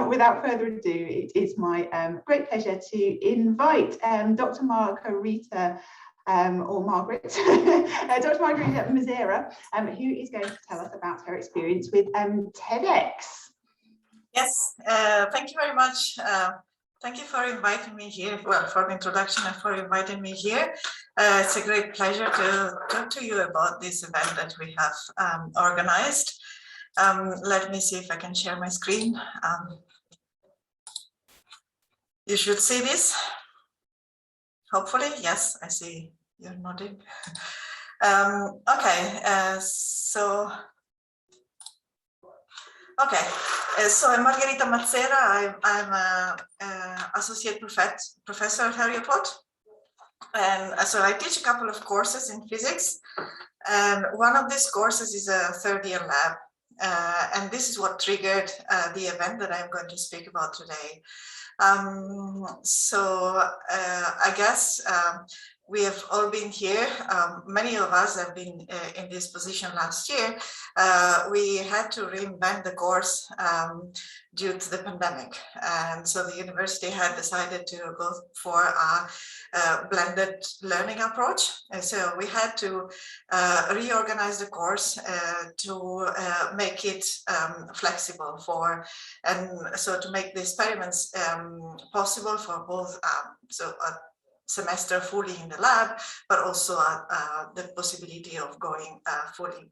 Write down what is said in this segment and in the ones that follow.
Without further ado, it is my great pleasure to invite Dr. Margarita or Margaret, Dr. Margarita Mazzera, who is going to tell us about her experience with TEDx. Yes, thank you very much. Thank you for inviting me here, well, for the introduction and for inviting me here. It's a great pleasure to talk to you about this event that we have organized. Let me see if I can share my screen. You should see this. Hopefully, yes, I see you're nodding. Okay, so I'm Margarita Mazzera. I'm an associate professor at Heriot-Watt, and so I teach a couple of courses in physics. And one of these courses is a third-year lab, and this is what triggered the event that I'm going to speak about today. I guess we have all been here. Many of us have been in this position last year. We had to reinvent the course due to the pandemic. And so the university had decided to go for a blended learning approach. And so we had to reorganize the course to make it flexible to make the experiments possible for both a semester fully in the lab, but also the possibility of going fully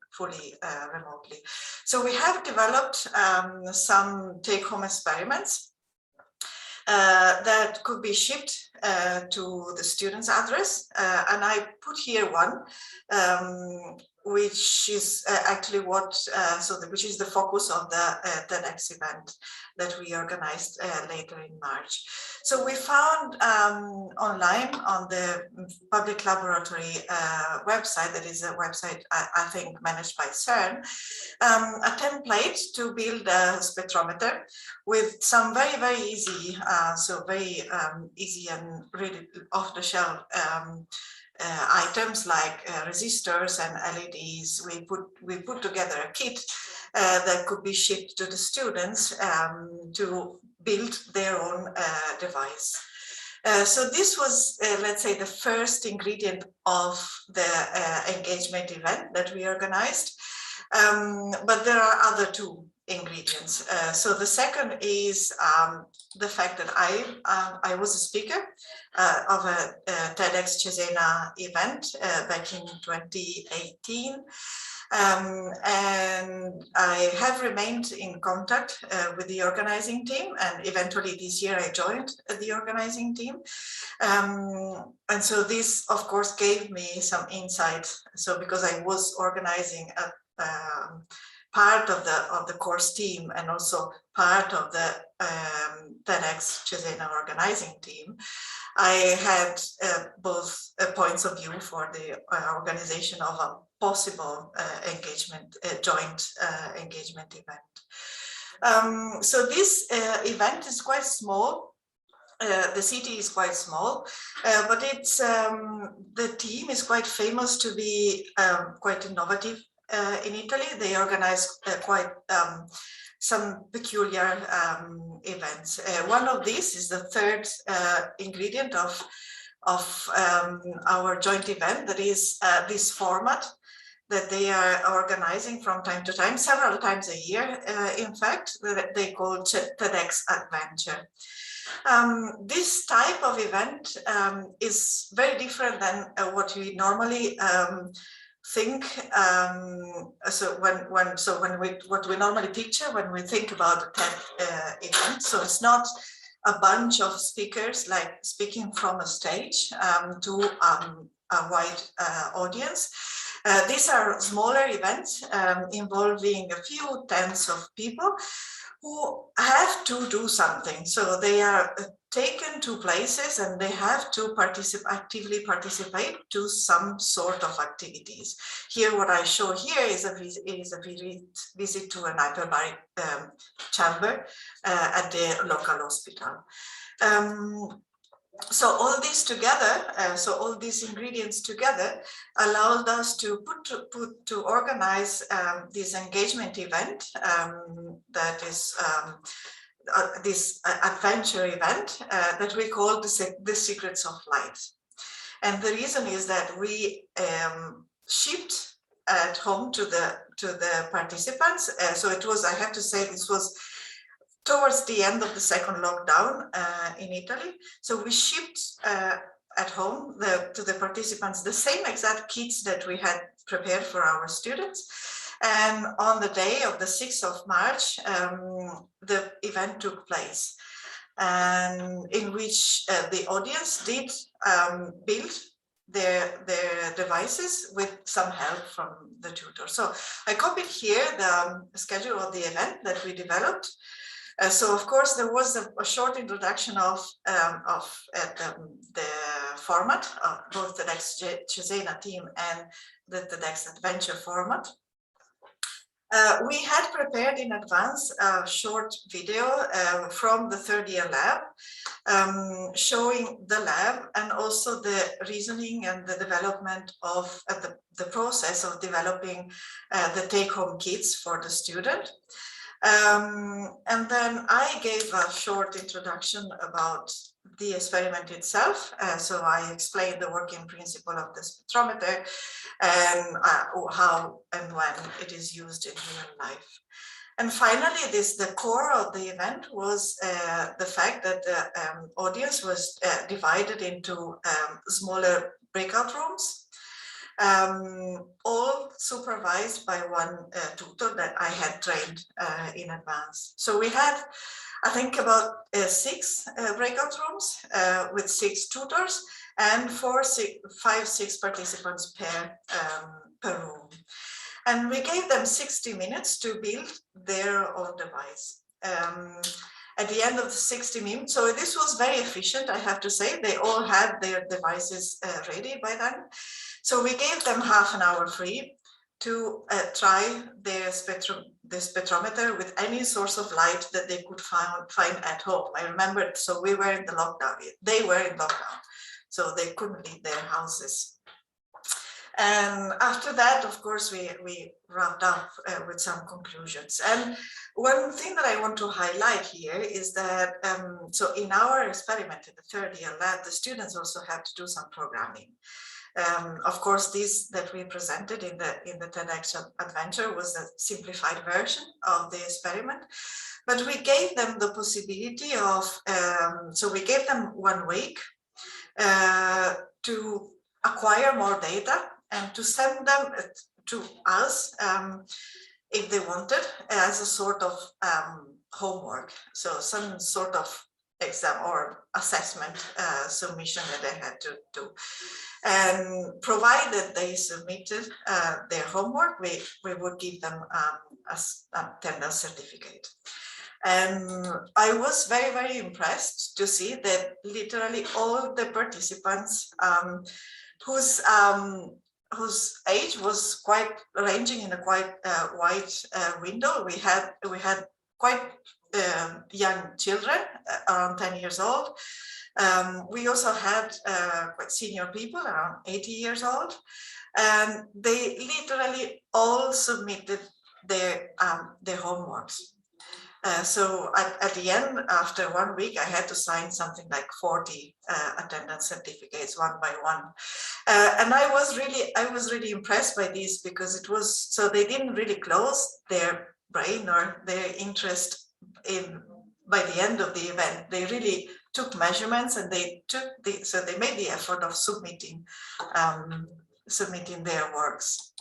remotely. So we have developed some take-home experiments that could be shipped to the student's address, and I put here one which is actually which is the focus of the TEDx event that we organized later in March. So we found online on the public laboratory website, that is a website I think managed by CERN, a template to build a spectrometer with some very easy, easy and really off-the-shelf items like resistors and LEDs. We put together a kit that could be shipped to the students to build their own device. So this was, let's say, the first ingredient of the engagement event that we organized. But there are other two ingredients. So the second is the fact that I was a speaker of a TEDx Cesena event back in 2018. And I have remained in contact with the organizing team, and eventually this year I joined the organizing team. And so this, of course, gave me some insight. So because I was organizing a part of the course team and also part of the TEDx Cesena organizing team, I had both points of view for the organization of a possible joint engagement event. So this event is quite small. The city is quite small, but it's the team is quite famous to be quite innovative. In Italy, they organize quite some peculiar events. One of these is the third ingredient of our joint event, that is this format that they are organizing from time to time, several times a year, in fact, that they call TEDx Adventure. This type of event is very different than what we normally think. What we normally picture when we think about a TED event. So it's not a bunch of speakers like speaking from a stage to a wide audience. These are smaller events involving a few tens of people who have to do something. So they are taken to places and they have to actively participate to some sort of activities. Here, what I show here is a visit to an hyperbaric chamber at the local hospital. So all this together, all these ingredients together allowed us to organize this engagement event that is this adventure event that we call the Secrets of Light. And the reason is that we shipped at home to the participants. So it was, I have to say, this was towards the end of the second lockdown in Italy. So we shipped at home to the participants the same exact kits that we had prepared for our students. And on the day of the 6th of March, the event took place, and in which the audience did build their devices with some help from the tutor. So I copied here the schedule of the event that we developed. So of course there was a short introduction of the format of both the TEDx Cesena team and the TEDx Adventure format. We had prepared in advance a short video from the third year lab, showing the lab and also the reasoning and the development of the process of developing the take-home kits for the student. And then I gave a short introduction about the experiment itself. So I explained the working principle of the spectrometer and how and when it is used in human life. And finally, the core of the event was the fact that the audience was divided into smaller breakout rooms, all supervised by one tutor that I had trained in advance. So we had, I think, about 6 breakout rooms with 6 tutors and 5-6 participants per room. And we gave them 60 minutes to build their own device. At the end of the 60 minutes, so this was very efficient, I have to say. They all had their devices ready by then. So we gave them half an hour free to try the spectrometer with any source of light that they could find at home. I remember, so we were in the lockdown, they were in lockdown, so they couldn't leave their houses. And after that, of course, we wrapped up with some conclusions. And one thing that I want to highlight here is that, so in our experiment in the third year lab, the students also had to do some programming. Of course, this that we presented in the TEDx Adventure was a simplified version of the experiment, but we gave them the possibility of, so we gave them 1 week to acquire more data and to send them to us if they wanted, as a sort of homework. So some sort of exam or assessment submission that they had to do. And provided they submitted their homework, we would give them a attendance certificate. And I was very, very impressed to see that literally all the participants whose age was quite ranging in a quite wide window. We had quite young children, around 10 years old. We also had quite senior people, around 80 years old, and they literally all submitted their homeworks. So at the end, after 1 week, I had to sign something like 40 attendance certificates, one by one. And I was really impressed by this, because it was, so they didn't really close their brain or their interest by the end of the event. They really took measurements, and they made the effort of submitting their works.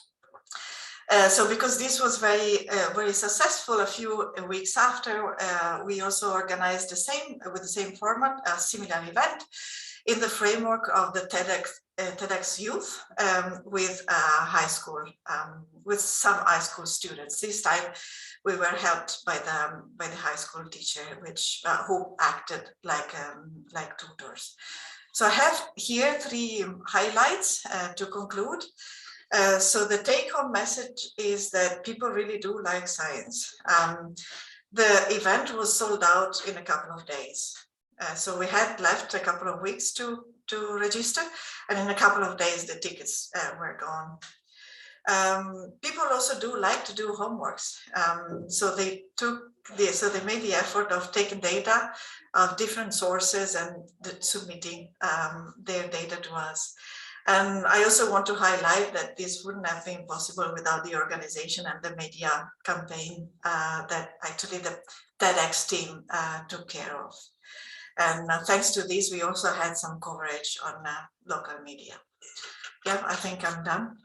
So because this was very successful, a few weeks after, we also organized with the same format, a similar event in the framework of the TEDx Youth with high school, with some high school students. This time we were helped by the high school teacher, who acted like tutors. So I have here 3 highlights to conclude. So the take-home message is that people really do like science. The event was sold out in a couple of days. So we had left a couple of weeks to register, and in a couple of days the tickets were gone. People also do like to do homeworks. So they made the effort of taking data of different sources and submitting their data to us. And I also want to highlight that this wouldn't have been possible without the organization and the media campaign that actually the TEDx team took care of. And thanks to this, we also had some coverage on local media. Yeah, I think I'm done.